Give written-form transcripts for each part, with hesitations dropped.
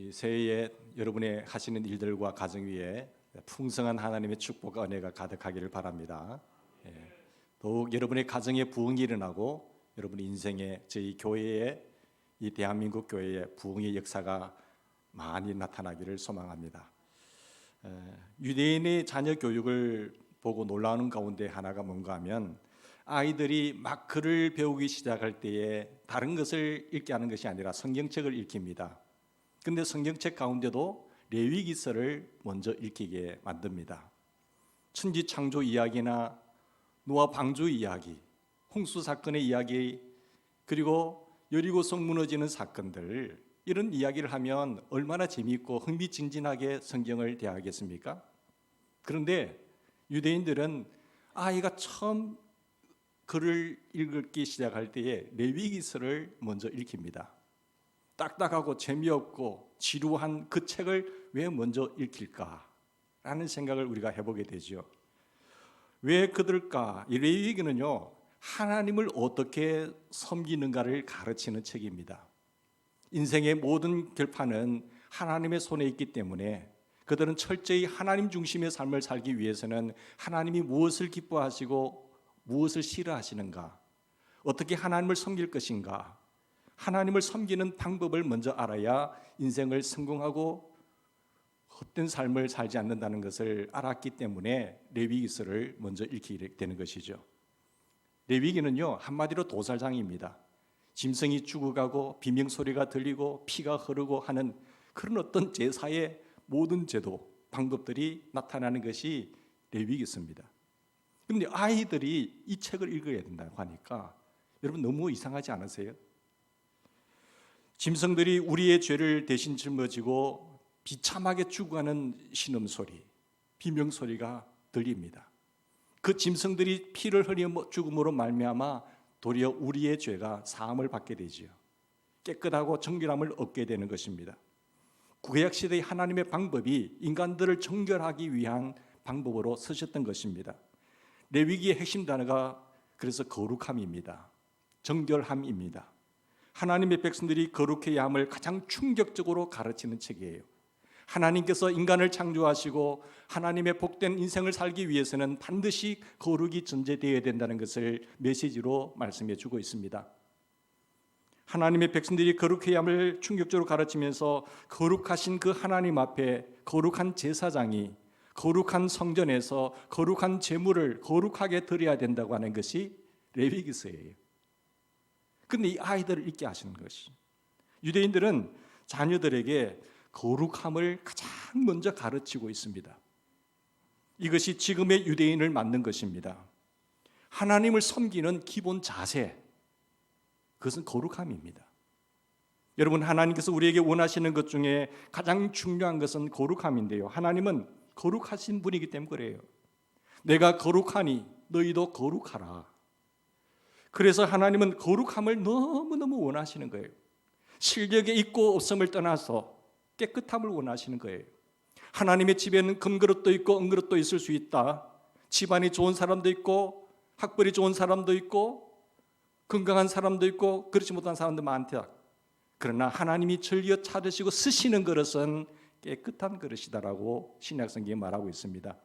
이 새해에 여러분의 하시는 일들과 가정 위에 풍성한 하나님의 축복과 은혜가 가득하기를 바랍니다. 더욱 여러분의 가정에 부흥이 일어나고 여러분의 인생에 저희 교회에 이 대한민국 교회의 부흥의 역사가 많이 나타나기를 소망합니다. 유대인의 자녀 교육을 보고 놀라는 가운데 하나가 뭔가 하면 아이들이 막 글을 배우기 시작할 때에 다른 것을 읽게 하는 것이 아니라 성경책을 읽힙니다. 근데 성경책 가운데도 레위기서를 먼저 읽히게 만듭니다. 천지 창조 이야기나 노아 방주 이야기, 홍수 사건의 이야기, 그리고 여리고성 무너지는 사건들, 이런 이야기를 하면 얼마나 재미있고 흥미진진하게 성경을 대하겠습니까? 그런데 유대인들은 아이가 처음 글을 읽기 시작할 때에 레위기서를 먼저 읽힙니다. 딱딱하고 재미없고 지루한 그 책을 왜 먼저 읽힐까라는 생각을 우리가 해보게 되죠. 왜 그럴까? 이 레위기는요, 하나님을 어떻게 섬기는가를 가르치는 책입니다. 인생의 모든 결판은 하나님의 손에 있기 때문에 그들은 철저히 하나님 중심의 삶을 살기 위해서는 하나님이 무엇을 기뻐하시고 무엇을 싫어하시는가, 어떻게 하나님을 섬길 것인가, 하나님을 섬기는 방법을 먼저 알아야 인생을 성공하고 헛된 삶을 살지 않는다는 것을 알았기 때문에 레위기서를 먼저 읽게 되는 것이죠. 레위기는요, 한마디로 도살장입니다. 짐승이 죽어가고 비명소리가 들리고 피가 흐르고 하는 그런 어떤 제사의 모든 제도, 방법들이 나타나는 것이 레위기서입니다. 그런데 아이들이 이 책을 읽어야 된다고 하니까 여러분 너무 이상하지 않으세요? 짐승들이 우리의 죄를 대신 짊어지고 비참하게 죽어가는 신음소리, 비명소리가 들립니다. 그 짐승들이 피를 흘려 죽음으로 말미암아 도리어 우리의 죄가 사함을 받게 되지요. 깨끗하고 정결함을 얻게 되는 것입니다. 구약시대의 하나님의 방법이 인간들을 정결하기 위한 방법으로 쓰셨던 것입니다. 레위기의 핵심 단어가 그래서 거룩함입니다. 정결함입니다. 하나님의 백성들이 거룩해야 함을 가장 충격적으로 가르치는 책이에요. 하나님께서 인간을 창조하시고 하나님의 복된 인생을 살기 위해서는 반드시 거룩이 전제되어야 된다는 것을 메시지로 말씀해 주고 있습니다. 하나님의 백성들이 거룩해야 함을 충격적으로 가르치면서 거룩하신 그 하나님 앞에 거룩한 제사장이 거룩한 성전에서 거룩한 제물을 거룩하게 드려야 된다고 하는 것이 레위기서예요. 그런데 이 아이들을 읽게 하시는 것이, 유대인들은 자녀들에게 거룩함을 가장 먼저 가르치고 있습니다. 이것이 지금의 유대인을 만든 것입니다. 하나님을 섬기는 기본 자세, 그것은 거룩함입니다. 여러분, 하나님께서 우리에게 원하시는 것 중에 가장 중요한 것은 거룩함인데요, 하나님은 거룩하신 분이기 때문에 그래요. 내가 거룩하니 너희도 거룩하라. 그래서 하나님은 거룩함을 너무너무 원하시는 거예요. 실력에 있고 없음을 떠나서 깨끗함을 원하시는 거예요. 하나님의 집에는 금그릇도 있고 은그릇도 있을 수 있다. 집안이 좋은 사람도 있고 학벌이 좋은 사람도 있고 건강한 사람도 있고 그렇지 못한 사람도 많다. 그러나 하나님이 즐겨 찾으시고 쓰시는 그릇은 깨끗한 그릇이다라고 신약성경에 말하고 있습니다.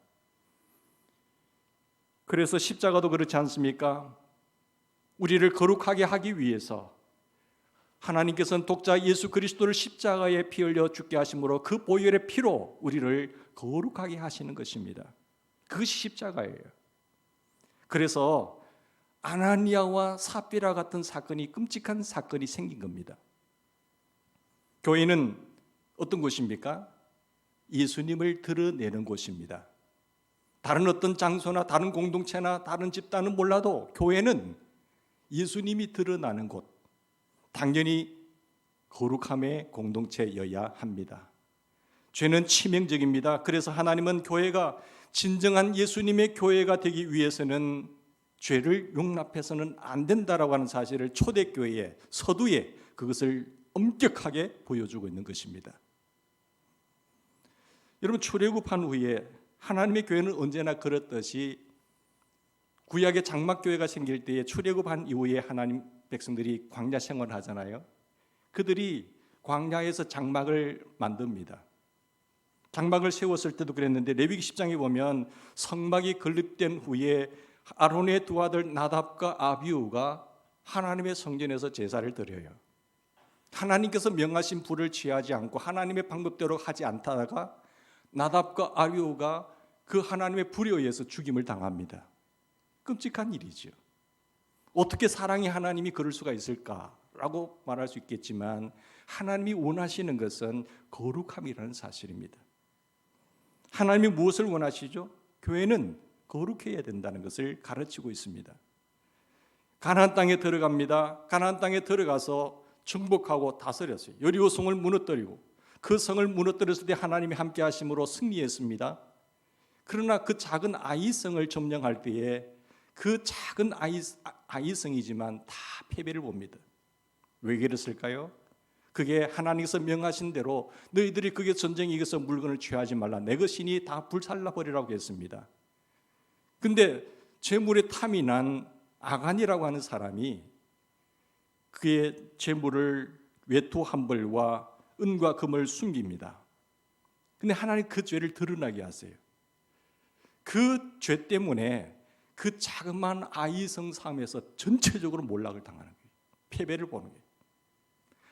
그래서 십자가도 그렇지 않습니까? 우리를 거룩하게 하기 위해서 하나님께서는 독자 예수 그리스도를 십자가에 피 흘려 죽게 하심으로 그 보혈의 피로 우리를 거룩하게 하시는 것입니다. 그것이 십자가예요. 그래서 아나니아와 삽비라 같은 사건이, 끔찍한 사건이 생긴 겁니다. 교회는 어떤 곳입니까? 예수님을 드러내는 곳입니다. 다른 어떤 장소나 다른 공동체나 다른 집단은 몰라도 교회는 예수님이 드러나는 곳, 당연히 거룩함의 공동체여야 합니다. 죄는 치명적입니다. 그래서 하나님은 교회가 진정한 예수님의 교회가 되기 위해서는 죄를 용납해서는 안 된다라고 하는 사실을 초대교회의 서두에 그것을 엄격하게 보여주고 있는 것입니다. 여러분, 출애굽한 후에 하나님의 교회는 언제나 그렇듯이 구약의 장막교회가 생길 때에 출애굽한 이후에 하나님 백성들이 광야 생활을 하잖아요. 그들이 광야에서 장막을 만듭니다. 장막을 세웠을 때도 그랬는데 레위기 10장에 보면 성막이 건립된 후에 아론의 두 아들 나답과 아비후가 하나님의 성전에서 제사를 드려요. 하나님께서 명하신 불을 취하지 않고 하나님의 방법대로 하지 않다가 나답과 아비후가 그 하나님의 불에 의해서 죽임을 당합니다. 끔찍한 일이죠. 어떻게 사랑의 하나님이 그럴 수가 있을까라고 말할 수 있겠지만 하나님이 원하시는 것은 거룩함이라는 사실입니다. 하나님이 무엇을 원하시죠? 교회는 거룩해야 된다는 것을 가르치고 있습니다. 가나안 땅에 들어갑니다. 가나안 땅에 들어가서 정복하고 다스렸어요. 여리고 성을 무너뜨리고 그 성을 무너뜨렸을 때 하나님이 함께 하심으로 승리했습니다. 그러나 그 작은 아이성을 점령할 때에 그 작은 아이성이지만 다 패배를 봅니다. 왜 그랬을까요? 그게 하나님께서 명하신 대로 너희들이 그게 전쟁에 이겨서 물건을 취하지 말라. 내 것이니 다 불살라버리라고 했습니다. 근데 재물에 탐이 난 아간이라고 하는 사람이 그의 재물을 외투 한 벌과 은과 금을 숨깁니다. 근데 하나님 그 죄를 드러나게 하세요. 그 죄 때문에 그 자그마한 아이성 삶에서 전체적으로 몰락을 당하는 거예요. 패배를 보는 거예요.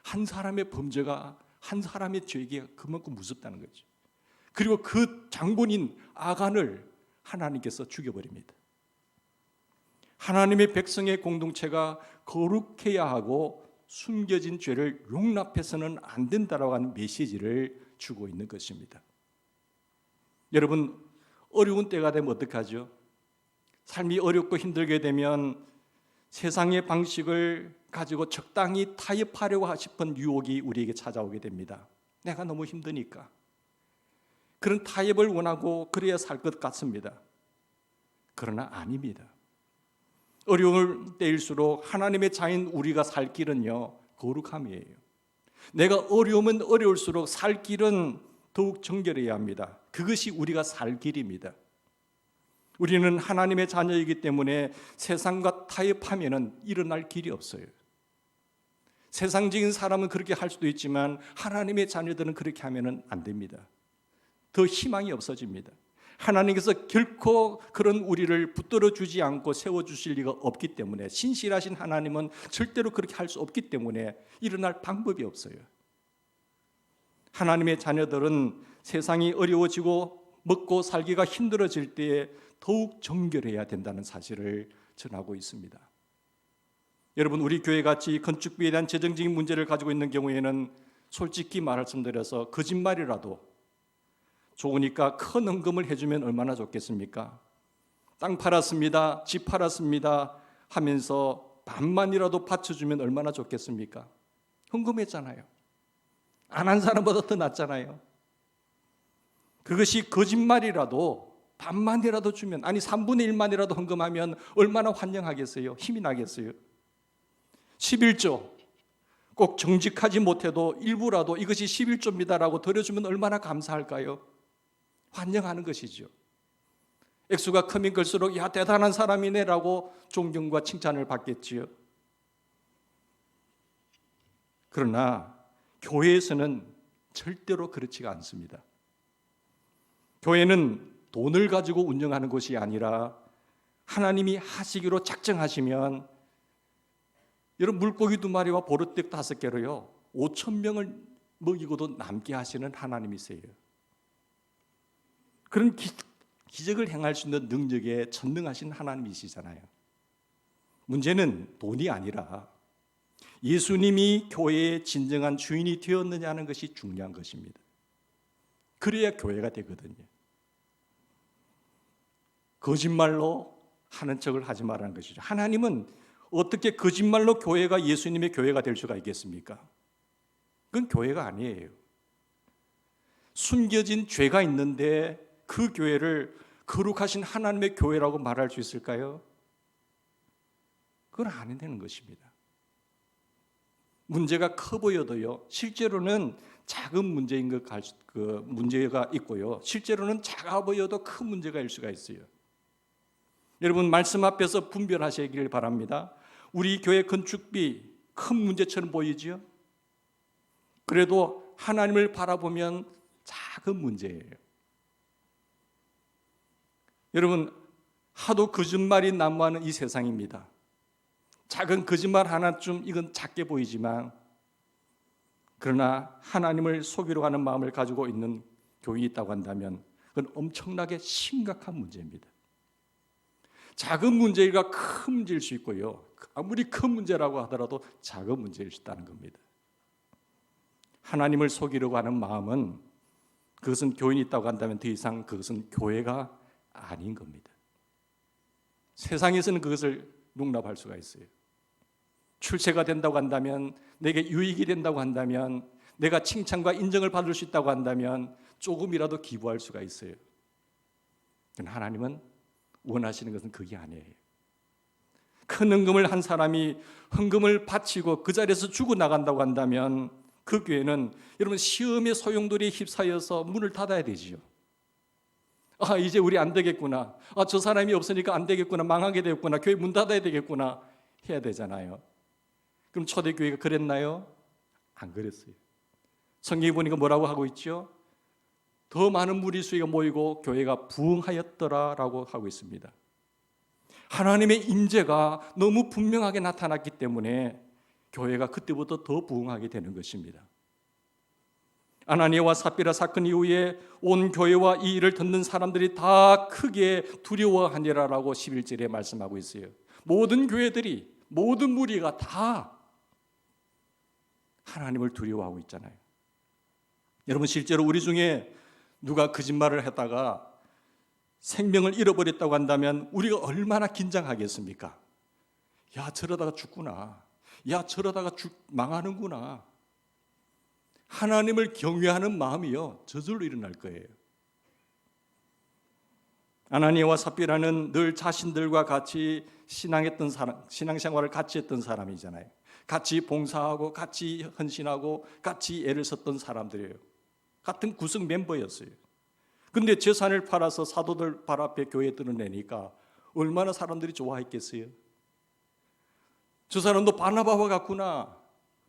한 사람의 범죄가 한 사람의 죄가 그만큼 무섭다는 거죠. 그리고 그 장본인 아간을 하나님께서 죽여버립니다. 하나님의 백성의 공동체가 거룩해야 하고 숨겨진 죄를 용납해서는 안 된다라고 하는 메시지를 주고 있는 것입니다. 여러분, 어려운 때가 되면 어떡하죠? 삶이 어렵고 힘들게 되면 세상의 방식을 가지고 적당히 타협하려고 싶은 유혹이 우리에게 찾아오게 됩니다. 내가 너무 힘드니까. 그런 타협을 원하고 그래야 살 것 같습니다. 그러나 아닙니다. 어려울 때일수록 하나님의 자인 우리가 살 길은요, 거룩함이에요. 내가 어려우면 어려울수록 살 길은 더욱 정결해야 합니다. 그것이 우리가 살 길입니다. 우리는 하나님의 자녀이기 때문에 세상과 타협하면은 일어날 길이 없어요. 세상적인 사람은 그렇게 할 수도 있지만 하나님의 자녀들은 그렇게 하면은 안 됩니다. 더 희망이 없어집니다. 하나님께서 결코 그런 우리를 붙들어 주지 않고 세워 주실 리가 없기 때문에, 신실하신 하나님은 절대로 그렇게 할 수 없기 때문에 일어날 방법이 없어요. 하나님의 자녀들은 세상이 어려워지고 먹고 살기가 힘들어질 때에 더욱 정결해야 된다는 사실을 전하고 있습니다. 여러분, 우리 교회같이 건축비에 대한 재정적인 문제를 가지고 있는 경우에는 솔직히 말씀드려서 거짓말이라도 좋으니까 큰 헌금을 해주면 얼마나 좋겠습니까? 땅 팔았습니다, 집 팔았습니다 하면서 반만이라도 바쳐주면 얼마나 좋겠습니까? 헌금했잖아요. 안 한 사람보다 더 낫잖아요. 그것이 거짓말이라도 반만이라도 주면, 아니 3분의 1만이라도 헌금하면 얼마나 환영하겠어요? 힘이 나겠어요? 11조 꼭 정직하지 못해도 일부라도 이것이 11조입니다라고 드려주면 얼마나 감사할까요? 환영하는 것이죠. 액수가 크면 클수록 야 대단한 사람이네라고 존경과 칭찬을 받겠지요. 그러나 교회에서는 절대로 그렇지가 않습니다. 교회는 돈을 가지고 운영하는 것이 아니라 하나님이 하시기로 작정하시면, 여러분, 물고기 2마리와 보르떡 5개로요 5,000명을 먹이고도 남게 하시는 하나님이세요. 그런 기적을 행할 수 있는 능력에 전능하신 하나님이시잖아요. 문제는 돈이 아니라 예수님이 교회의 진정한 주인이 되었느냐는 것이 중요한 것입니다. 그래야 교회가 되거든요. 거짓말로 하는 척을 하지 말라는 것이죠. 하나님은 어떻게 거짓말로 교회가 예수님의 교회가 될 수가 있겠습니까? 그건 교회가 아니에요. 숨겨진 죄가 있는데 그 교회를 거룩하신 하나님의 교회라고 말할 수 있을까요? 그건 안 되는 것입니다. 문제가 커 보여도요, 실제로는 작은 문제인 문제가 있고요, 실제로는 작아 보여도 큰 문제가 일 수가 있어요. 여러분, 말씀 앞에서 분별하시길 바랍니다. 우리 교회 건축비 큰 문제처럼 보이지요? 그래도 하나님을 바라보면 작은 문제예요. 여러분, 하도 거짓말이 난무하는 이 세상입니다. 작은 거짓말 하나쯤 이건 작게 보이지만, 그러나 하나님을 속이려 하는 마음을 가지고 있는 교인이 있다고 한다면 그건 엄청나게 심각한 문제입니다. 작은 문제가 큰 문제일 수 있고요, 아무리 큰 문제라고 하더라도 작은 문제일 수 있다는 겁니다. 하나님을 속이려고 하는 마음은, 그것은 교인이 있다고 한다면 더 이상 그것은 교회가 아닌 겁니다. 세상에서는 그것을 용납할 수가 있어요. 출세가 된다고 한다면, 내게 유익이 된다고 한다면, 내가 칭찬과 인정을 받을 수 있다고 한다면 조금이라도 기부할 수가 있어요. 그러나 하나님은 원하시는 것은 그게 아니에요. 큰 헌금을 한 사람이 헌금을 바치고 그 자리에서 죽어나간다고 한다면 그 교회는 여러분 시험의 소용돌이에 휩싸여서 문을 닫아야 되지요. 이제 우리 안 되겠구나. 저 사람이 없으니까 안 되겠구나. 망하게 되겠구나. 교회 문 닫아야 되겠구나. 해야 되잖아요. 그럼 초대교회가 그랬나요? 안 그랬어요. 성경에 보니까 뭐라고 하고 있죠? 더 많은 무리수가 모이고 교회가 부흥하였더라라고 하고 있습니다. 하나님의 임재가 너무 분명하게 나타났기 때문에 교회가 그때부터 더 부흥하게 되는 것입니다. 아나니아와 삽비라 사건 이후에 온 교회와 이 일을 듣는 사람들이 다 크게 두려워하니라라고 11절에 말씀하고 있어요. 모든 교회들이, 모든 무리가 다 하나님을 두려워하고 있잖아요. 여러분, 실제로 우리 중에 누가 거짓말을 했다가 생명을 잃어버렸다고 한다면 우리가 얼마나 긴장하겠습니까? 야, 저러다가 죽구나. 야, 저러다가 망하는구나. 하나님을 경외하는 마음이요, 저절로 일어날 거예요. 아나니아와 삽비라는 늘 자신들과 같이 신앙했던 사람, 신앙생활을 같이 했던 사람이잖아요. 같이 봉사하고 같이 헌신하고 같이 애를 썼던 사람들이에요. 같은 구성 멤버였어요. 근데 재산을 팔아서 사도들 발 앞에 교회에 드러내니까 얼마나 사람들이 좋아했겠어요. 저 사람도 바나바와 같구나.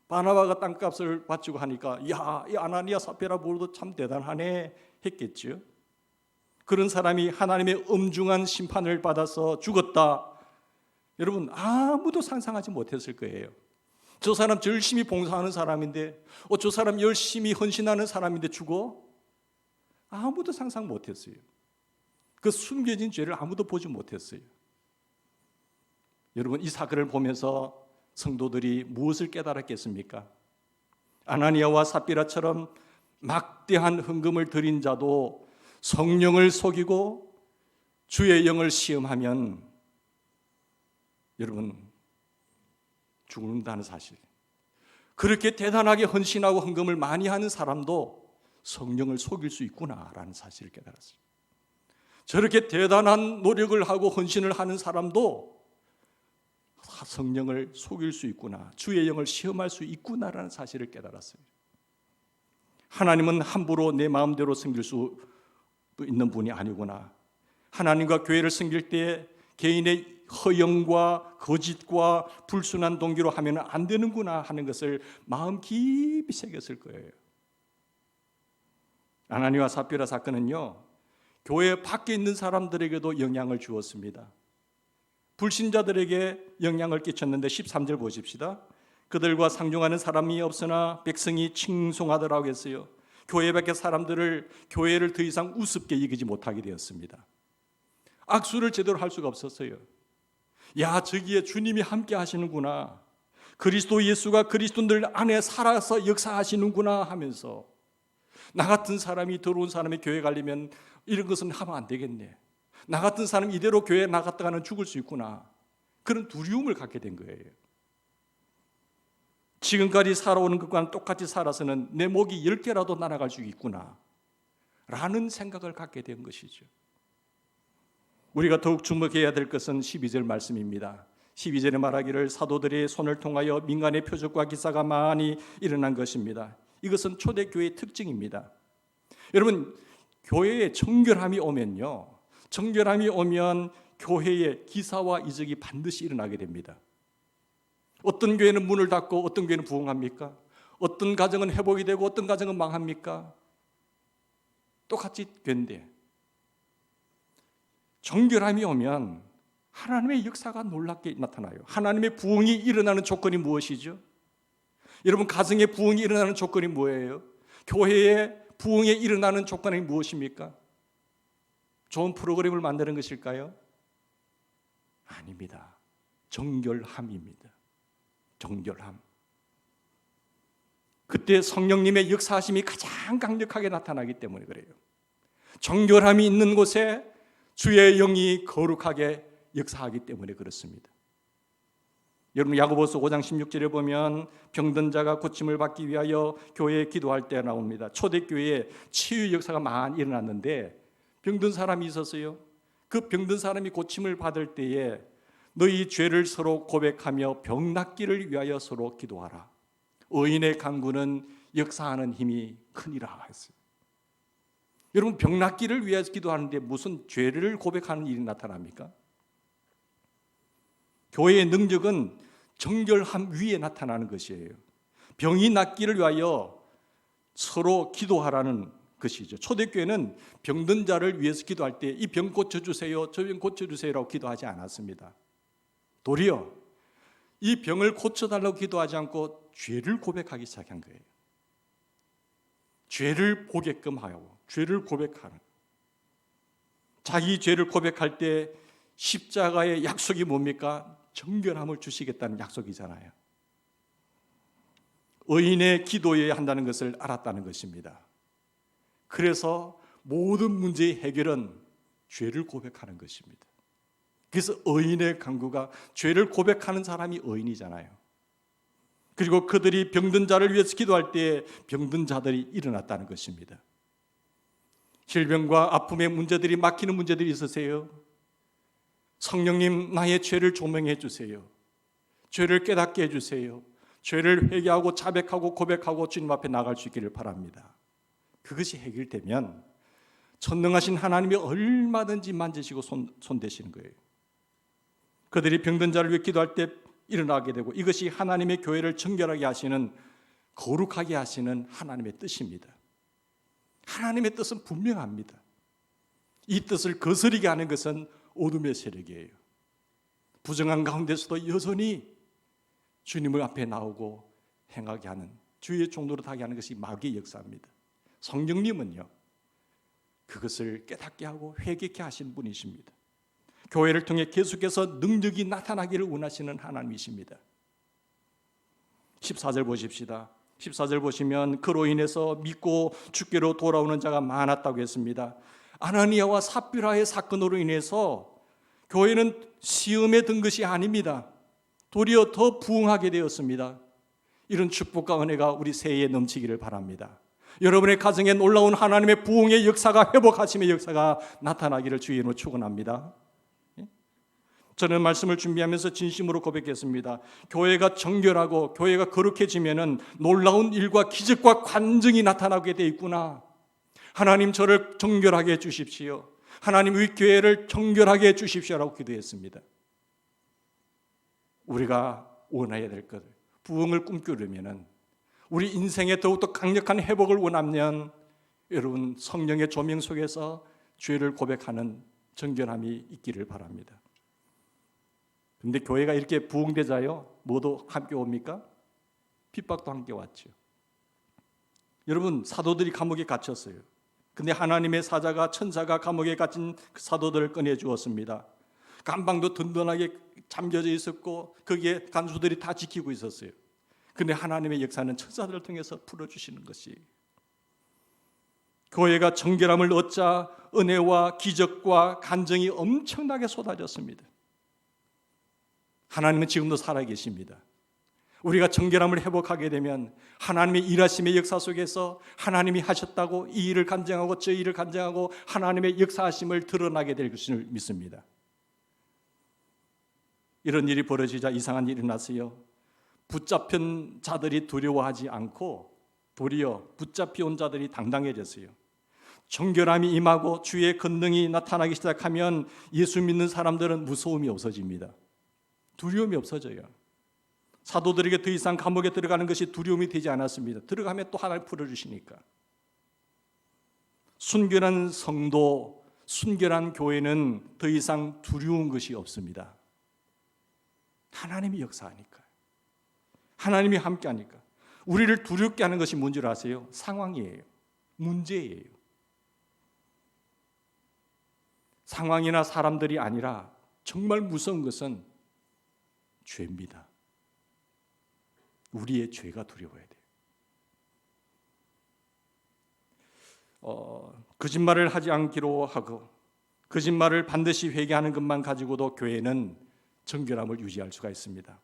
바나바가 땅값을 바치고 하니까 야, 이 아나니아 삽비라 모르도 참 대단하네 했겠죠. 그런 사람이 하나님의 엄중한 심판을 받아서 죽었다. 여러분, 아무도 상상하지 못했을 거예요. 저 사람 열심히 봉사하는 사람인데, 저 사람 열심히 헌신하는 사람인데 죽어? 아무도 상상 못했어요. 그 숨겨진 죄를 아무도 보지 못했어요. 여러분, 이 사건을 보면서 성도들이 무엇을 깨달았겠습니까? 아나니아와 삽비라처럼 막대한 헌금을 드린 자도 성령을 속이고 주의 영을 시험하면 여러분 죽는다는 사실. 그렇게 대단하게 헌신하고 헌금을 많이 하는 사람도 성령을 속일 수 있구나라는 사실을 깨달았어요. 저렇게 대단한 노력을 하고 헌신을 하는 사람도 성령을 속일 수 있구나, 주의 영을 시험할 수 있구나라는 사실을 깨달았어요. 하나님은 함부로 내 마음대로 섬길 수 있는 분이 아니구나. 하나님과 교회를 섬길 때 개인의 허영과 거짓과 불순한 동기로 하면 안 되는구나 하는 것을 마음 깊이 새겼을 거예요. 아나니아와 삽비라 사건은요, 교회 밖에 있는 사람들에게도 영향을 주었습니다. 불신자들에게 영향을 끼쳤는데 13절 보십시다. 그들과 상종하는 사람이 없으나 백성이 칭송하더라고 했어요. 교회 밖의 사람들을, 교회를 더 이상 우습게 여기지 못하게 되었습니다. 악수를 제대로 할 수가 없었어요. 야, 저기에 주님이 함께 하시는구나, 그리스도 예수가 그리스도인들 안에 살아서 역사하시는구나 하면서, 나 같은 사람이 더러운 사람이 교회 가려면 이런 것은 하면 안 되겠네, 나 같은 사람이 이대로 교회에 나갔다가는 죽을 수 있구나, 그런 두려움을 갖게 된 거예요. 지금까지 살아오는 것과는 똑같이 살아서는 내 목이 10개라도 날아갈 수 있구나 라는 생각을 갖게 된 것이죠. 우리가 더욱 주목해야 될 것은 12절 말씀입니다. 12절에 말하기를 사도들의 손을 통하여 민간의 표적과 기사가 많이 일어난 것입니다. 이것은 초대교회의 특징입니다. 여러분, 교회에 정결함이 오면요, 정결함이 오면 교회에 기사와 이적이 반드시 일어나게 됩니다. 어떤 교회는 문을 닫고 어떤 교회는 부흥합니까? 어떤 가정은 회복이 되고 어떤 가정은 망합니까? 똑같이 된대. 정결함이 오면 하나님의 역사가 놀랍게 나타나요. 하나님의 부흥이 일어나는 조건이 무엇이죠? 여러분, 가정의 부흥이 일어나는 조건이 뭐예요? 교회의 부흥에 일어나는 조건이 무엇입니까? 좋은 프로그램을 만드는 것일까요? 아닙니다. 정결함입니다. 정결함. 그때 성령님의 역사하심이 가장 강력하게 나타나기 때문에 그래요. 정결함이 있는 곳에 주의 영이 거룩하게 역사하기 때문에 그렇습니다. 여러분, 야고보서 5장 16절에 보면 병든 자가 고침을 받기 위하여 교회에 기도할 때 나옵니다. 초대교회에 치유 역사가 많이 일어났는데 병든 사람이 있었어요. 그 병든 사람이 고침을 받을 때에 너희 죄를 서로 고백하며 병 낫기를 위하여 서로 기도하라. 의인의 간구는 역사하는 힘이 크니라 했어요. 여러분, 병 낫기를 위해서 기도하는데 무슨 죄를 고백하는 일이 나타납니까? 교회의 능력은 정결함 위에 나타나는 것이에요. 병이 낫기를 위하여 서로 기도하라는 것이죠. 초대교회는 병든 자를 위해서 기도할 때 이 병 고쳐주세요, 저 병 고쳐주세요라고 기도하지 않았습니다. 도리어 이 병을 고쳐달라고 기도하지 않고 죄를 고백하기 시작한 거예요. 죄를 보게끔 하고 죄를 고백하는, 자기 죄를 고백할 때 십자가의 약속이 뭡니까? 정결함을 주시겠다는 약속이잖아요. 의인의 기도여야 한다는 것을 알았다는 것입니다. 그래서 모든 문제의 해결은 죄를 고백하는 것입니다. 그래서 의인의 간구가, 죄를 고백하는 사람이 의인이잖아요. 그리고 그들이 병든 자를 위해서 기도할 때 병든 자들이 일어났다는 것입니다. 질병과 아픔의 문제들이, 막히는 문제들이 있으세요? 성령님, 나의 죄를 조명해 주세요. 죄를 깨닫게 해주세요. 죄를 회개하고 자백하고 고백하고 주님 앞에 나갈 수 있기를 바랍니다. 그것이 해결되면 전능하신 하나님이 얼마든지 만지시고 손대시는 거예요. 그들이 병든 자를 위해 기도할 때 일어나게 되고, 이것이 하나님의 교회를 정결하게 하시는, 거룩하게 하시는 하나님의 뜻입니다. 하나님의 뜻은 분명합니다. 이 뜻을 거스르게 하는 것은 어둠의 세력이에요. 부정한 가운데서도 여전히 주님을 앞에 나오고 행하게 하는, 주의 종로로 타게 하는 것이 마귀의 역사입니다. 성령님은요, 그것을 깨닫게 하고 회개케 하신 분이십니다. 교회를 통해 계속해서 능력이 나타나기를 원하시는 하나님이십니다. 14절 보십시다. 14절 보시면 그로 인해서 믿고 주께로 돌아오는 자가 많았다고 했습니다. 아나니아와 삽비라의 사건으로 인해서 교회는 시험에 든 것이 아닙니다. 도리어 더 부흥하게 되었습니다. 이런 축복과 은혜가 우리 새해에 넘치기를 바랍니다. 여러분의 가정에 놀라운 하나님의 부흥의 역사가, 회복하심의 역사가 나타나기를 주의 이름으로 축원합니다. 저는 말씀을 준비하면서 진심으로 고백했습니다. 교회가 정결하고 교회가 거룩해지면은 놀라운 일과 기적과 관증이 나타나게 돼 있구나. 하나님, 저를 정결하게 해 주십시오. 하나님, 우리 교회를 정결하게 해 주십시오라고 기도했습니다. 우리가 원해야 될 것, 부흥을 꿈꾸려면은, 우리 인생에 더욱더 강력한 회복을 원하면, 여러분, 성령의 조명 속에서 죄를 고백하는 정결함이 있기를 바랍니다. 그런데 교회가 이렇게 부흥되자요, 뭐도 함께 옵니까? 핍박도 함께 왔죠. 여러분, 사도들이 감옥에 갇혔어요. 근데 하나님의 사자가, 천사가 감옥에 갇힌 그 사도들을 꺼내 주었습니다. 감방도 든든하게 잠겨져 있었고 거기에 간수들이 다 지키고 있었어요. 근데 하나님의 역사는 천사들을 통해서 풀어주시는 것이, 교회가 정결함을 얻자 은혜와 기적과 간증이 엄청나게 쏟아졌습니다. 하나님은 지금도 살아계십니다. 우리가 정결함을 회복하게 되면 하나님의 일하심의 역사 속에서 하나님이 하셨다고 이 일을 간증하고 저 일을 간증하고 하나님의 역사하심을 드러나게 될 것을 믿습니다. 이런 일이 벌어지자 이상한 일이 났어요. 붙잡힌 자들이 두려워하지 않고 도리어 붙잡혀온 자들이 당당해졌어요. 정결함이 임하고 주의 권능이 나타나기 시작하면 예수 믿는 사람들은 무서움이 없어집니다. 두려움이 없어져요. 사도들에게 더 이상 감옥에 들어가는 것이 두려움이 되지 않았습니다. 들어가면 또 하나님 풀어주시니까. 순결한 성도, 순결한 교회는 더 이상 두려운 것이 없습니다. 하나님이 역사하니까, 하나님이 함께하니까. 우리를 두렵게 하는 것이 뭔지 아세요? 상황이에요. 문제예요. 상황이나 사람들이 아니라 정말 무서운 것은 죄입니다. 우리의 죄가 두려워야 돼요. 거짓말을 하지 않기로 하고 거짓말을 반드시 회개하는 것만 가지고도 교회는 정결함을 유지할 수가 있습니다.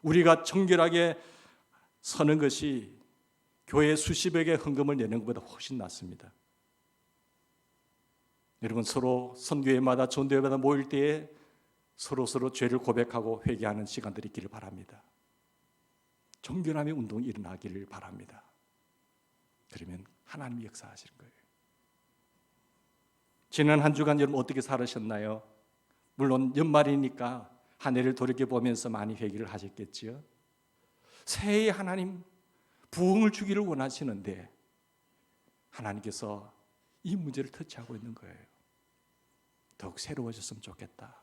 우리가 정결하게 서는 것이 교회 수십억의 헌금을 내는 것보다 훨씬 낫습니다. 여러분, 서로 선교회마다 전도회마다 모일 때에 서로 죄를 고백하고 회개하는 시간들이 있기를 바랍니다. 정결함의 운동이 일어나기를 바랍니다. 그러면 하나님이 역사하시는 거예요. 지난 한 주간 여러분 어떻게 살으셨나요? 물론 연말이니까 한 해를 돌이켜보면서 많이 회개를 하셨겠지요. 새해에 하나님 부흥을 주기를 원하시는데 하나님께서 이 문제를 터치하고 있는 거예요. 더욱 새로워졌으면 좋겠다.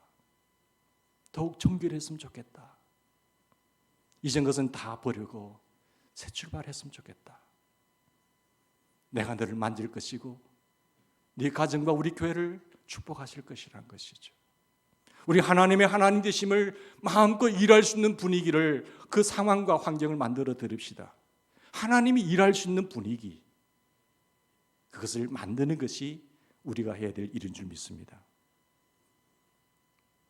더욱 정결했으면 좋겠다. 이전 것은 다 버리고 새 출발했으면 좋겠다. 내가 너를 만질 것이고 네 가정과 우리 교회를 축복하실 것이란 것이죠. 우리 하나님의 하나님 되심을 마음껏 일할 수 있는 분위기를, 그 상황과 환경을 만들어 드립시다. 하나님이 일할 수 있는 분위기, 그것을 만드는 것이 우리가 해야 될 일인 줄 믿습니다.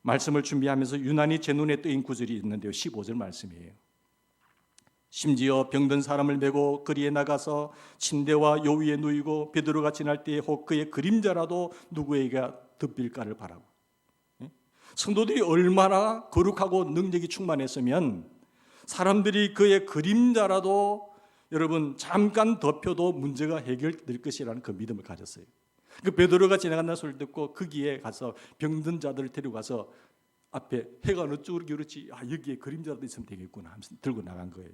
말씀을 준비하면서 유난히 제 눈에 뜨인 구절이 있는데요, 15절 말씀이에요. 심지어 병든 사람을 메고 거리에 나가서 침대와 요 위에 누이고 베드로가 지날 때에 혹 그의 그림자라도 누구에게 덮일까를 바라고. 성도들이 얼마나 거룩하고 능력이 충만했으면 사람들이 그의 그림자라도 여러분 잠깐 덮여도 문제가 해결될 것이라는 그 믿음을 가졌어요. 그 베드로가 지나간다는 소리를 듣고 거기에 가서 병든 자들을 데려가서 앞에 해가 어느 쪽으로 기울었지, 여기에 그림자라도 있으면 되겠구나 하면서 들고 나간 거예요.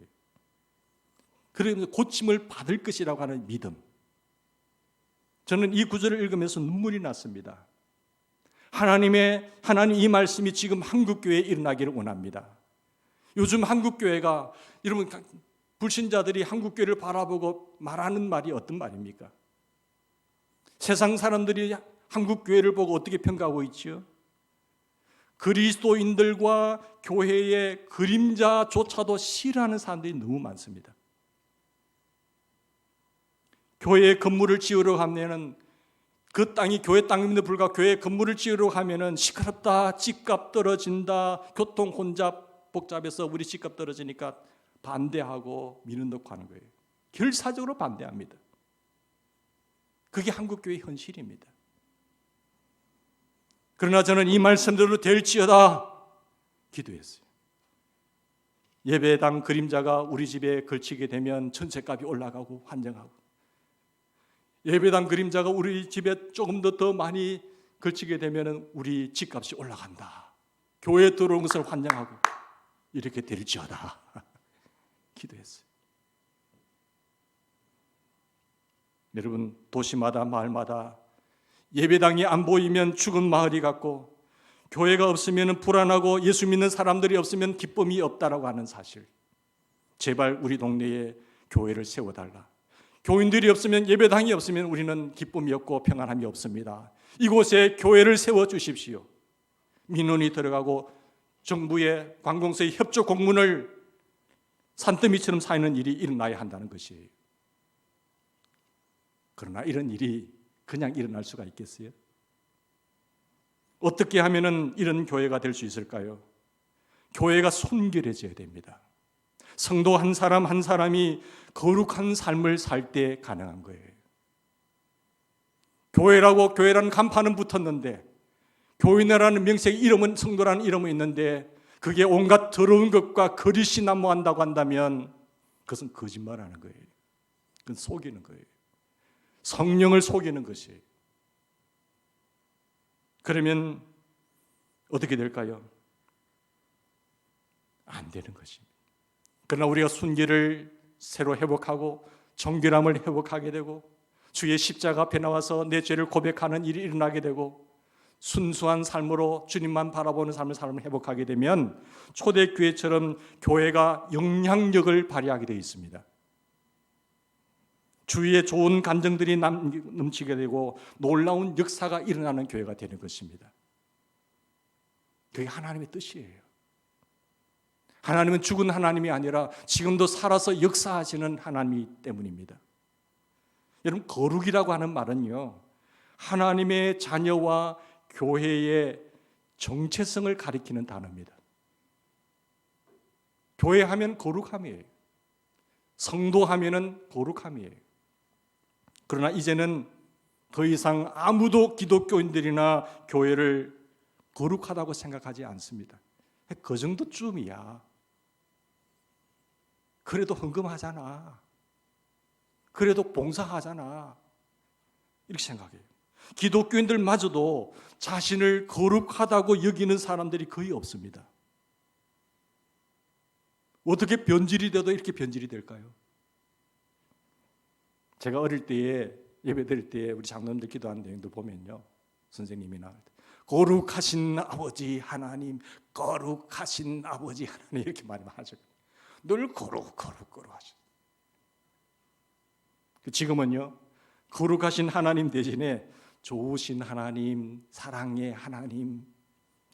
그러면서 고침을 받을 것이라고 하는 믿음. 저는 이 구절을 읽으면서 눈물이 났습니다. 하나님 이 말씀이 지금 한국교회에 일어나기를 원합니다. 요즘 한국교회가, 여러분 불신자들이 한국교회를 바라보고 말하는 말이 어떤 말입니까? 세상 사람들이 한국교회를 보고 어떻게 평가하고 있지요? 그리스도인들과 교회의 그림자조차도 싫어하는 사람들이 너무 많습니다. 교회의 건물을 지으려고 하면은 그 땅이 교회 땅임에도 불구하고 교회 건물을 지으려고 하면은 시끄럽다, 집값 떨어진다, 교통 혼잡 복잡해서 우리 집값 떨어지니까 반대하고 미는 넣고 하는 거예요. 결사적으로 반대합니다. 그게 한국교회의 현실입니다. 그러나 저는 이 말씀대로 될지어다 기도했어요. 예배당 그림자가 우리 집에 걸치게 되면 전셋값이 올라가고 환장하고, 예배당 그림자가 우리 집에 조금 더 많이 걸치게 되면 우리 집값이 올라간다. 교회에 들어온 것을 환장하고 이렇게 될지어다 기도했어요. 여러분, 도시마다 마을마다 예배당이 안 보이면 죽은 마을이 같고 교회가 없으면 불안하고 예수 믿는 사람들이 없으면 기쁨이 없다라고 하는 사실, 제발 우리 동네에 교회를 세워달라. 교인들이 없으면, 예배당이 없으면 우리는 기쁨이 없고 평안함이 없습니다. 이곳에 교회를 세워주십시오. 민원이 들어가고 정부의 관공서의 협조 공문을 산더미처럼 쌓이는 일이 일어나야 한다는 것이에요. 그러나 이런 일이 그냥 일어날 수가 있겠어요? 어떻게 하면 이런 교회가 될 수 있을까요? 교회가 순결해져야 됩니다. 성도 한 사람 한 사람이 거룩한 삶을 살 때 가능한 거예요. 교회라는 간판은 붙었는데, 교인이라는 명색의 이름은, 성도라는 이름은 있는데 그게 온갖 더러운 것과 거짓이 난무한다고 한다면 그것은 거짓말하는 거예요. 그건 속이는 거예요. 성령을 속이는 것이에요. 그러면 어떻게 될까요? 안 되는 것입니다. 그러나 우리가 순기를 새로 회복하고 정결함을 회복하게 되고 주의 십자가 앞에 나와서 내 죄를 고백하는 일이 일어나게 되고 순수한 삶으로 주님만 바라보는 삶을 회복하게 되면 초대교회처럼 교회가 영향력을 발휘하게 되어 있습니다. 주위에 좋은 감정들이 넘치게 되고 놀라운 역사가 일어나는 교회가 되는 것입니다. 그게 하나님의 뜻이에요. 하나님은 죽은 하나님이 아니라 지금도 살아서 역사하시는 하나님이기 때문입니다. 여러분, 거룩이라고 하는 말은요, 하나님의 자녀와 교회의 정체성을 가리키는 단어입니다. 교회 하면 거룩함이에요. 성도 하면은 거룩함이에요. 그러나 이제는 더 이상 아무도 기독교인들이나 교회를 거룩하다고 생각하지 않습니다. 그 정도쯤이야. 그래도 헌금하잖아. 그래도 봉사하잖아. 이렇게 생각해요. 기독교인들마저도 자신을 거룩하다고 여기는 사람들이 거의 없습니다. 어떻게 변질이 돼도 이렇게 변질이 될까요? 제가 어릴 때에 예배 드릴 때에 우리 장로님들 기도하는 내용도 보면요, 선생님이나 거룩하신 아버지 하나님, 거룩하신 아버지 하나님 이렇게 말만 하죠. 늘 거룩하죠. 지금은요, 거룩하신 하나님 대신에 좋으신 하나님, 사랑의 하나님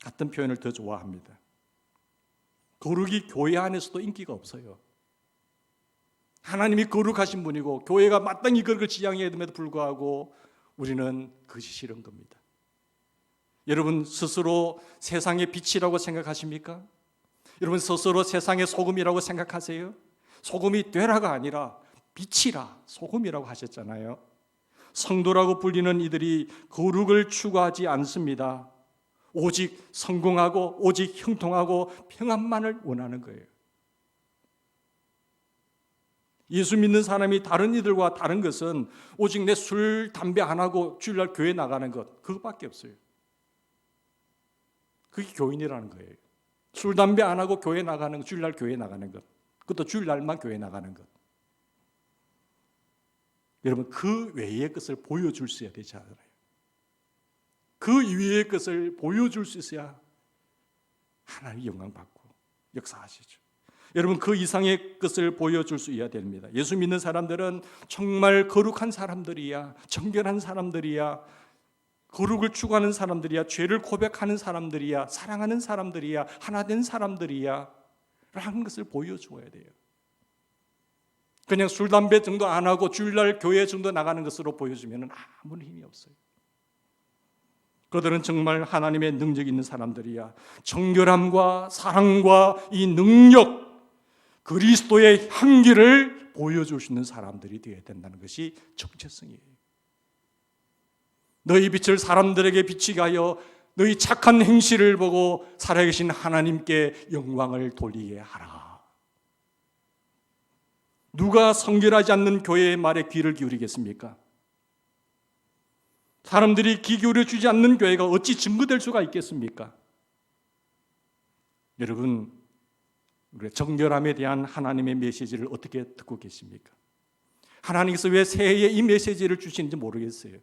같은 표현을 더 좋아합니다. 거룩이 교회 안에서도 인기가 없어요. 하나님이 거룩하신 분이고 교회가 마땅히 그걸 지향해야 됨에도 불구하고 우리는 그것이 싫은 겁니다. 여러분 스스로 세상의 빛이라고 생각하십니까? 여러분 스스로 세상의 소금이라고 생각하세요? 소금이 되라가 아니라 빛이라 소금이라고 하셨잖아요. 성도라고 불리는 이들이 거룩을 추구하지 않습니다. 오직 성공하고 오직 형통하고 평안만을 원하는 거예요. 예수 믿는 사람이 다른 이들과 다른 것은 오직 내 술, 담배 안 하고 주일날 교회 나가는 것, 그것밖에 없어요. 그게 교인이라는 거예요. 술, 담배 안 하고 교회 나가는 것, 주일날 교회 나가는 것, 그것도 주일날만 교회 나가는 것. 여러분 그 외의 것을 보여줄 수 있어야 되지 않아요? 그 이외의 것을 보여줄 수 있어야 하나님이 영광받고 역사하시죠. 여러분 그 이상의 것을 보여줄 수 있어야 됩니다. 예수 믿는 사람들은 정말 거룩한 사람들이야, 정결한 사람들이야, 거룩을 추구하는 사람들이야, 죄를 고백하는 사람들이야, 사랑하는 사람들이야, 하나 된 사람들이야 라는 것을 보여줘야 돼요. 그냥 술, 담배 정도 안 하고 주일날 교회 정도 나가는 것으로 보여주면 아무런 힘이 없어요. 그들은 정말 하나님의 능력이 있는 사람들이야. 정결함과 사랑과 이 능력, 그리스도의 향기를 보여줄 수 있는 사람들이 되어야 된다는 것이 정체성이에요. 너희 빛을 사람들에게 비치게 하여 너희 착한 행실을 보고 살아계신 하나님께 영광을 돌리게 하라. 누가 성결하지 않는 교회의 말에 귀를 기울이겠습니까? 사람들이 귀 기울여 주지 않는 교회가 어찌 증거될 수가 있겠습니까? 여러분, 우리 정결함에 대한 하나님의 메시지를 어떻게 듣고 계십니까? 하나님께서 왜 새해에 이 메시지를 주시는지 모르겠어요.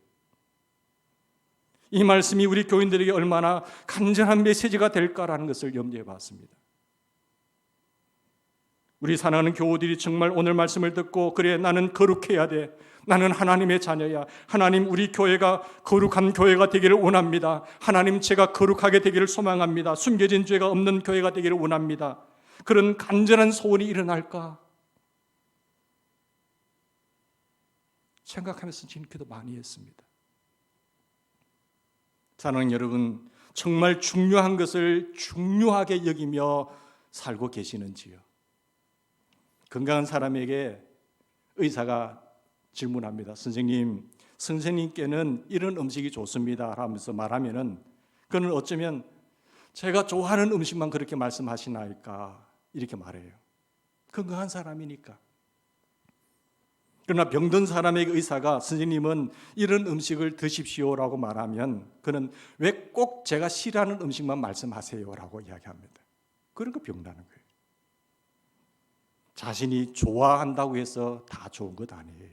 이 말씀이 우리 교인들에게 얼마나 간절한 메시지가 될까라는 것을 염두에 봤습니다. 우리 사랑하는 교우들이 정말 오늘 말씀을 듣고 그래 나는 거룩해야 돼, 나는 하나님의 자녀야, 하나님 우리 교회가 거룩한 교회가 되기를 원합니다, 하나님 제가 거룩하게 되기를 소망합니다, 숨겨진 죄가 없는 교회가 되기를 원합니다, 그런 간절한 소원이 일어날까 생각하면서 지금 기도 많이 했습니다. 사랑하는 여러분, 정말 중요한 것을 중요하게 여기며 살고 계시는지요? 건강한 사람에게 의사가 질문합니다. 선생님께는 이런 음식이 좋습니다 하면서 말하면은 그는 어쩌면 제가 좋아하는 음식만 그렇게 말씀하시나이까 이렇게 말해요. 건강한 사람이니까. 그러나 병든 사람에게 의사가 선생님은 이런 음식을 드십시오라고 말하면 그는 왜 꼭 제가 싫어하는 음식만 말씀하세요라고 이야기합니다. 그러니까 병나는 거예요. 자신이 좋아한다고 해서 다 좋은 것 아니에요.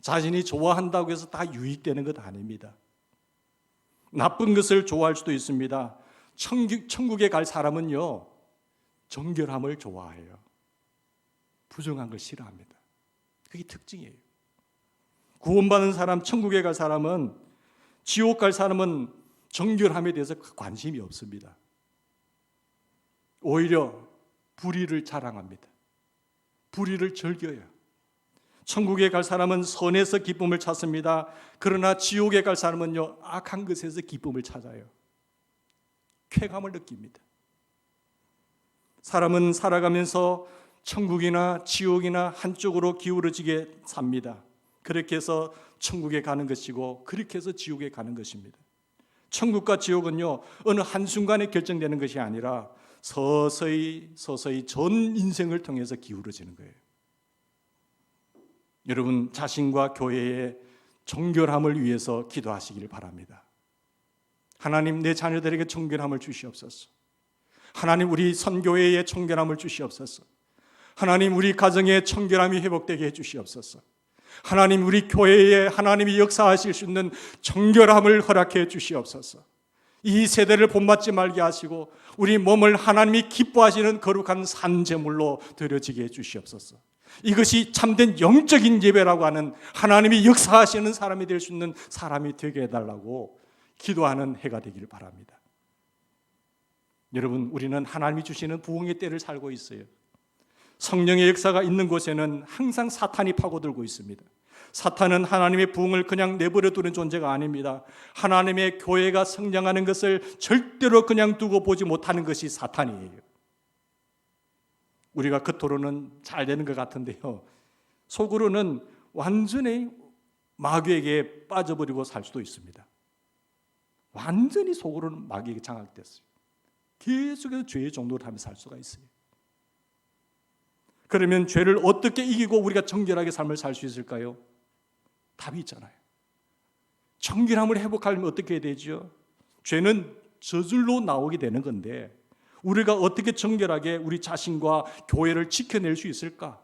자신이 좋아한다고 해서 다 유익되는 것 아닙니다. 나쁜 것을 좋아할 수도 있습니다. 천국에 갈 사람은요, 정결함을 좋아해요. 부정한 걸 싫어합니다. 그게 특징이에요. 구원받은 사람, 천국에 갈 사람은, 지옥 갈 사람은 정결함에 대해서 관심이 없습니다. 오히려 불의를 자랑합니다. 불의를 즐겨요. 천국에 갈 사람은 선에서 기쁨을 찾습니다. 그러나 지옥에 갈 사람은요, 악한 것에서 기쁨을 찾아요. 쾌감을 느낍니다. 사람은 살아가면서 천국이나 지옥이나 한쪽으로 기울어지게 삽니다. 그렇게 해서 천국에 가는 것이고 그렇게 해서 지옥에 가는 것입니다. 천국과 지옥은요, 어느 한순간에 결정되는 것이 아니라 서서히 전 인생을 통해서 기울어지는 거예요. 여러분, 자신과 교회의 정결함을 위해서 기도하시기를 바랍니다. 하나님, 내 자녀들에게 정결함을 주시옵소서. 하나님, 우리 선교회에 정결함을 주시옵소서. 하나님, 우리 가정에 정결함이 회복되게 해주시옵소서. 하나님, 우리 교회에 하나님이 역사하실 수 있는 정결함을 허락해 주시옵소서. 이 세대를 본받지 말게 하시고 우리 몸을 하나님이 기뻐하시는 거룩한 산제물로 드려지게 해주시옵소서. 이것이 참된 영적인 예배라고 하는, 하나님이 역사하시는 사람이 될 수 있는 사람이 되게 해달라고 기도하는 해가 되기를 바랍니다. 여러분, 우리는 하나님이 주시는 부흥의 때를 살고 있어요. 성령의 역사가 있는 곳에는 항상 사탄이 파고들고 있습니다. 사탄은 하나님의 부흥을 그냥 내버려 두는 존재가 아닙니다. 하나님의 교회가 성장하는 것을 절대로 그냥 두고 보지 못하는 것이 사탄이에요. 우리가 겉으로는 잘 되는 것 같은데요, 속으로는 완전히 마귀에게 빠져버리고 살 수도 있습니다. 완전히 속으로는 마귀에게 장악됐어요. 계속해서 죄의 종노를 하며 살 수가 있어요. 그러면 죄를 어떻게 이기고 우리가 정결하게 삶을 살 수 있을까요? 답이 있잖아요. 정결함을 회복하려면 어떻게 해야 되죠? 죄는 저절로 나오게 되는 건데 우리가 어떻게 정결하게 우리 자신과 교회를 지켜낼 수 있을까?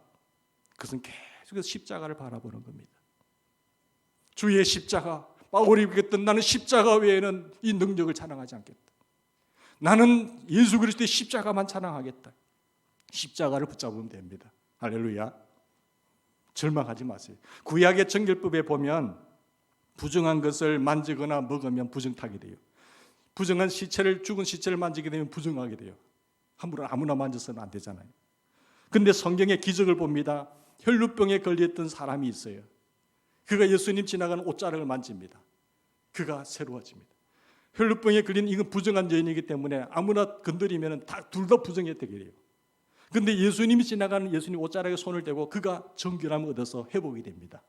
그것은 계속해서 십자가를 바라보는 겁니다. 주의 십자가, 바울이 그랬던 나는 십자가 외에는 이 능력을 자랑하지 않겠다. 나는 예수 그리스도의 십자가만 자랑하겠다. 십자가를 붙잡으면 됩니다. 할렐루야. 절망하지 마세요. 구약의 정결법에 보면 부정한 것을 만지거나 먹으면 부정타게 돼요. 부정한 시체를, 죽은 시체를 만지게 되면 부정하게 돼요. 함부로 아무나 만져서는 안 되잖아요. 그런데 성경의 기적을 봅니다. 혈루병에 걸렸던 사람이 있어요. 그가 예수님 지나가는 옷자락을 만집니다. 그가 새로워집니다. 혈루병에 걸린 이건 부정한 여인이기 때문에 아무나 건드리면 둘 다 부정이 되게 돼요. 그런데 예수님이 지나가는 예수님 옷자락에 손을 대고 그가 정결함을 얻어서 회복이 됩니다.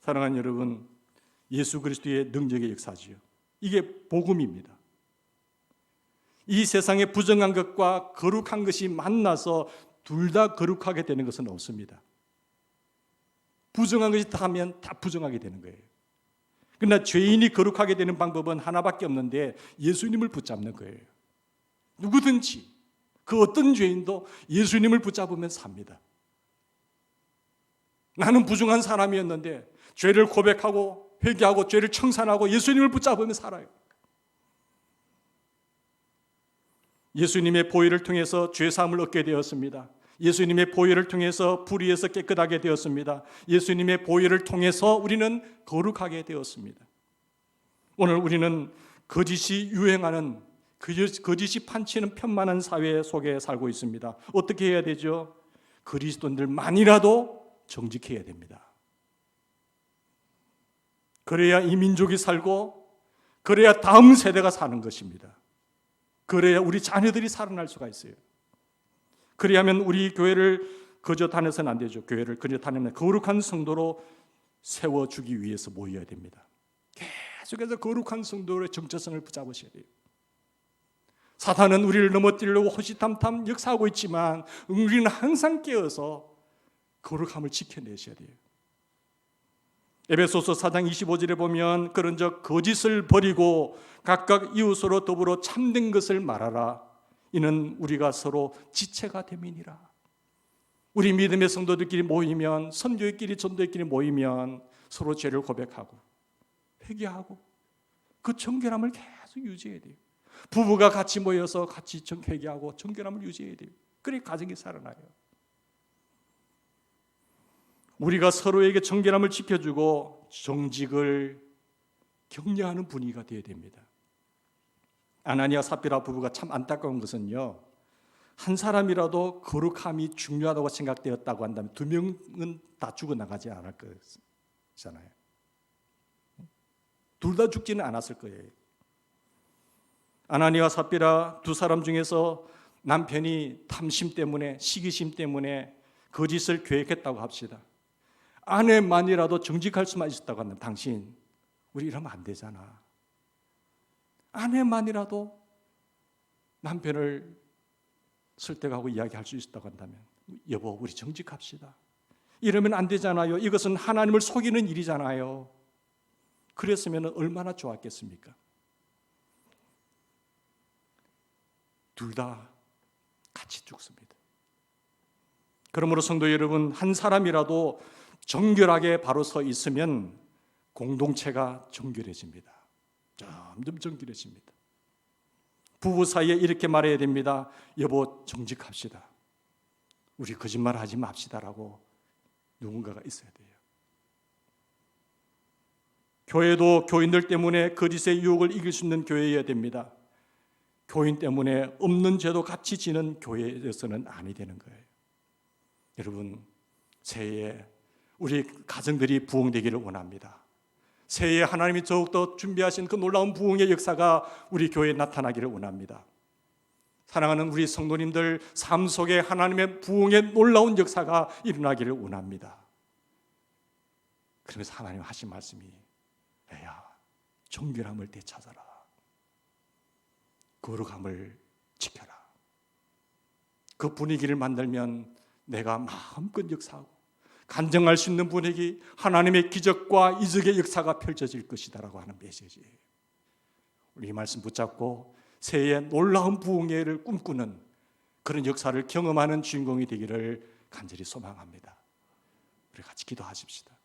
사랑하는 여러분, 예수 그리스도의 능력의 역사지요. 이게 복음입니다. 이 세상에 부정한 것과 거룩한 것이 만나서 둘 다 거룩하게 되는 것은 없습니다. 부정한 것이 닿으면 다 부정하게 되는 거예요. 그러나 죄인이 거룩하게 되는 방법은 하나밖에 없는데 예수님을 붙잡는 거예요. 누구든지 그 어떤 죄인도 예수님을 붙잡으면 삽니다. 나는 부정한 사람이었는데 죄를 고백하고 회개하고 죄를 청산하고 예수님을 붙잡으면 살아요. 예수님의 보혈을 통해서 죄사함을 얻게 되었습니다. 예수님의 보혈을 통해서 불의에서 깨끗하게 되었습니다. 예수님의 보혈을 통해서 우리는 거룩하게 되었습니다. 오늘 우리는 거짓이 유행하는, 거짓이 판치는 편만한 사회 속에 살고 있습니다. 어떻게 해야 되죠? 그리스도인들만이라도 정직해야 됩니다. 그래야 이 민족이 살고 그래야 다음 세대가 사는 것입니다. 그래야 우리 자녀들이 살아날 수가 있어요. 그리하면 우리 교회를 거저 다녀서는 안 되죠. 교회를 거저 다니면 거룩한 성도로 세워주기 위해서 모여야 됩니다. 계속해서 거룩한 성도의 정체성을 붙잡으셔야 돼요. 사탄은 우리를 넘어뜨리려고 호시탐탐 역사하고 있지만 우리는 항상 깨어서 거룩함을 지켜내셔야 돼요. 에베소서 4장 25절에 보면 그런즉 거짓을 버리고 각각 이웃으로 더불어 참된 것을 말하라. 이는 우리가 서로 지체가 됨이니라. 우리 믿음의 성도들끼리 모이면, 선교회끼리 전도회끼리 모이면 서로 죄를 고백하고 회개하고 그 정결함을 계속 유지해야 돼요. 부부가 같이 모여서 같이 회개하고 정결함을 유지해야 돼요. 그래 가정이 살아나요. 우리가 서로에게 정결함을 지켜주고 정직을 격려하는 분위기가 되어야 됩니다. 아나니아 삽비라 부부가 참 안타까운 것은요, 한 사람이라도 거룩함이 중요하다고 생각되었다고 한다면 두 명은 다 죽어나가지 않을 거잖아요. 둘 다 죽지는 않았을 거예요. 아나니아와 삽비라 두 사람 중에서 남편이 탐심 때문에, 시기심 때문에 거짓을 계획했다고 합시다. 아내만이라도 정직할 수만 있었다고 한다면 당신, 우리 이러면 안 되잖아. 아내만이라도 남편을 설득하고 이야기할 수 있었다고 한다면 여보, 우리 정직합시다. 이러면 안 되잖아요. 이것은 하나님을 속이는 일이잖아요. 그랬으면 얼마나 좋았겠습니까? 둘 다 같이 죽습니다. 그러므로 성도 여러분, 한 사람이라도 정결하게 바로 서 있으면 공동체가 정결해집니다. 점점 정결해집니다. 부부 사이에 이렇게 말해야 됩니다. 여보, 정직합시다. 우리 거짓말하지 맙시다라고 누군가가 있어야 돼요. 교회도 교인들 때문에 거짓의 유혹을 이길 수 있는 교회여야 됩니다. 교인 때문에 없는 죄도 같이 지는 교회에서는 아니 되는 거예요. 여러분, 새해에 우리 가정들이 부흥되기를 원합니다. 새해에 하나님이 더욱더 준비하신 그 놀라운 부흥의 역사가 우리 교회에 나타나기를 원합니다. 사랑하는 우리 성도님들 삶 속에 하나님의 부흥의 놀라운 역사가 일어나기를 원합니다. 그러면서 하나님 하신 말씀이, 애야, 정결함을 되찾아라. 거룩함을 지켜라. 그 분위기를 만들면 내가 마음껏 역사하고 간증할 수 있는 분위기, 하나님의 기적과 이적의 역사가 펼쳐질 것이다라고 하는 메시지예요. 우리 이 말씀 붙잡고 새해의 놀라운 부흥회를 꿈꾸는 그런 역사를 경험하는 주인공이 되기를 간절히 소망합니다. 우리 같이 기도하십시다.